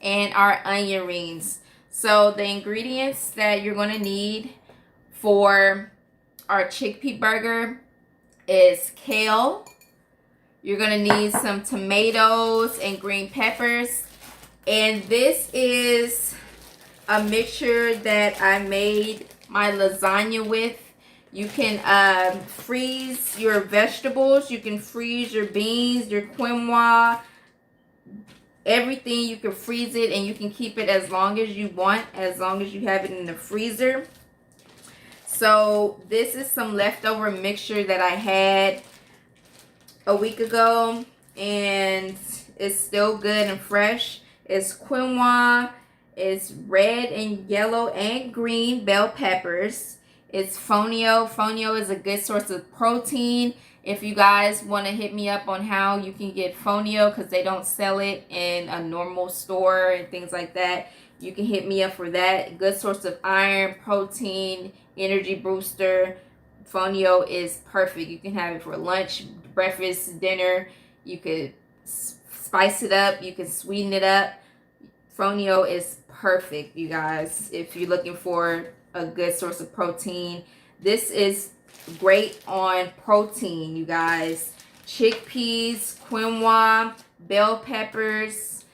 and our onion rings. So the ingredients that you're going to need for our chickpea burger is kale. You're going to need some tomatoes and green peppers. And this is a mixture that I made my lasagna with. You can freeze your vegetables. You can freeze your beans, your quinoa, everything. You can freeze it and you can keep it as long as you want, as long as you have it in the freezer. So this is some leftover mixture that I had a week ago, and it's still good and fresh. It's quinoa, it's red and yellow and green bell peppers. It's fonio. Fonio is a good source of protein. If you guys want to hit me up on how you can get fonio, because they don't sell it in a normal store and things like that, you can hit me up for that. Good source of iron, protein, energy booster. Fonio is perfect. You can have it for lunch, breakfast, dinner. You could spice it up. You can sweeten it up. Fonio is perfect, you guys, if you're looking for a good source of protein. This is great on protein, you guys. Chickpeas, quinoa, bell peppers.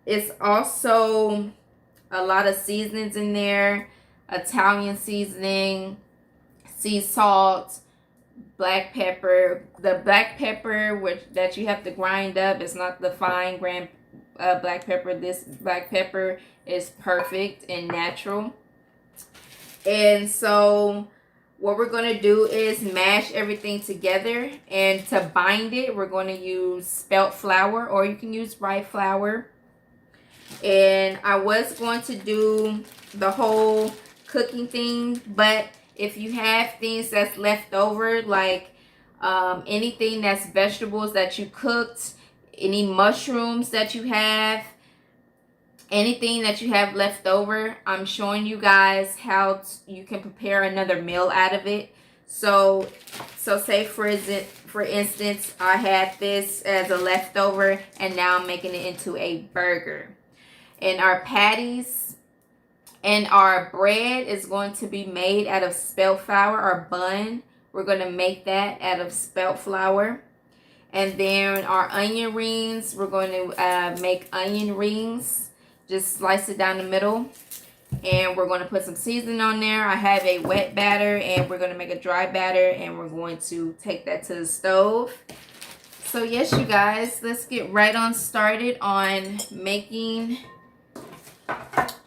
It's also a lot of seasonings in there. Italian seasoning, sea salt, black pepper. The black pepper that you have to grind up is not the fine ground black pepper. This black pepper is perfect and natural. And so what we're going to do is mash everything together, and to bind it we're going to use spelt flour, or you can use rye flour. And I was going to do the whole cooking thing, but if you have things that's left over, like anything that's vegetables that you cooked, any mushrooms that you have, anything that you have left over, I'm showing you guys how you can prepare another meal out of it. So say for instance, I had this as a leftover, and now I'm making it into a burger. And our patties and our bread is going to be made out of spelt flour. Our bun, we're going to make that out of spelt flour. And then our onion rings, we're going to make onion rings. Just slice it down the middle. And we're going to put some seasoning on there. I have a wet batter, and we're going to make a dry batter, and we're going to take that to the stove. So yes, you guys, let's get right on started on making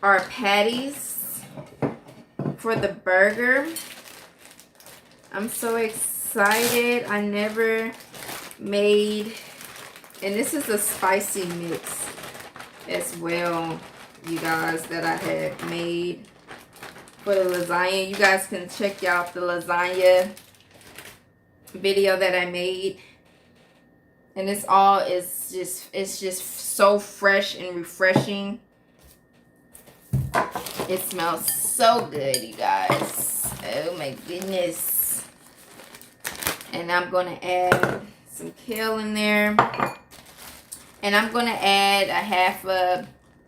our patties for the burger. I'm so excited. I never made, and this is a spicy mix as well, you guys, that I had made for the lasagna. You guys can check out the lasagna video that I made. And this all is it's just so fresh and refreshing. It smells so good, you guys. Oh my goodness. And I'm going to add some kale in there. And I'm going to add a half of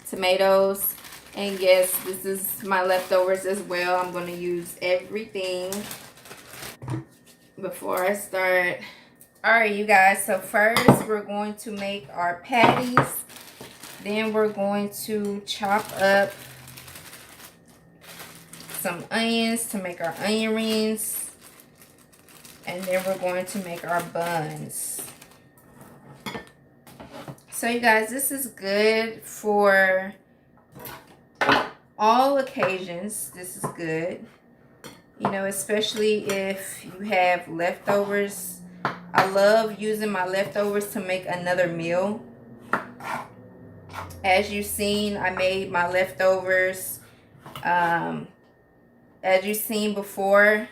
tomatoes. And yes, this is my leftovers as well. I'm going to use everything before I start. Alright, you guys. So first we're going to make our patties. Then we're going to chop up some onions to make our onion rings, and then we're going to make our buns. So you guys, this is good for all occasions. This is good, you know, especially if you have leftovers. I love using my leftovers to make another meal. As you've seen, I made my leftovers. As you've seen before,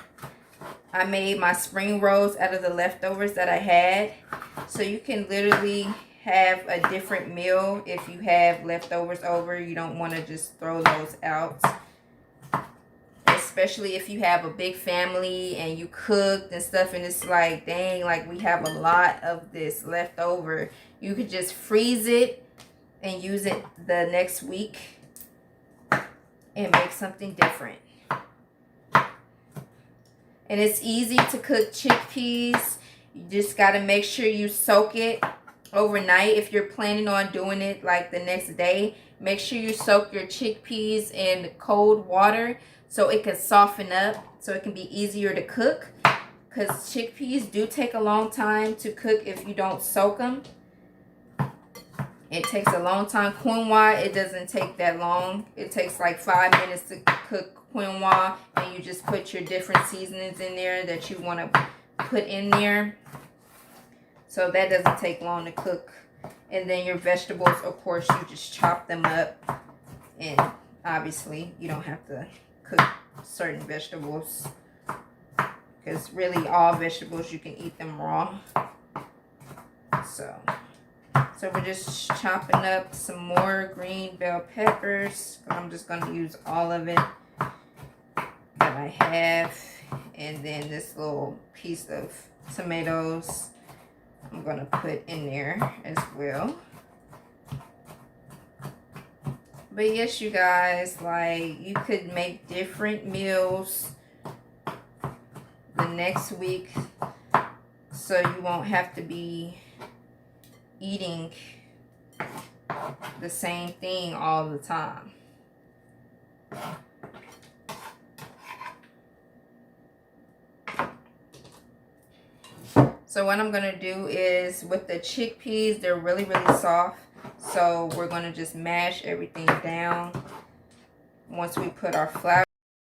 I made my spring rolls out of the leftovers that I had. So you can literally have a different meal if you have leftovers over. You don't want to just throw those out. It's especially if you have a big family and you cooked and stuff, and it's like, dang, like we have a lot of this left over. You could just freeze it and use it the next week and make something different. And it's easy to cook chickpeas. You just got to make sure you soak it overnight. If you're planning on doing it like the next day, make sure you soak your chickpeas in cold water so it can soften up, so it can be easier to cook. Because chickpeas do take a long time to cook if you don't soak them. It takes a long time. Quinoa, it doesn't take that long. It takes like 5 minutes to cook quinoa, and you just put your different seasonings in there that you want to put in there. So that doesn't take long to cook. And then your vegetables, of course, you just chop them up. And obviously, you don't have to cook certain vegetables, because really all vegetables, you can eat them raw. So we're just chopping up some more green bell peppers. I'm just going to use all of it that I have. And then this little piece of tomatoes I'm going to put in there as well. But yes, you guys, like, you could make different meals the next week, so you won't have to be eating the same thing all the time. So what I'm going to do is, with the chickpeas, they're really, really soft. So we're going to just mash everything down once we put our flour.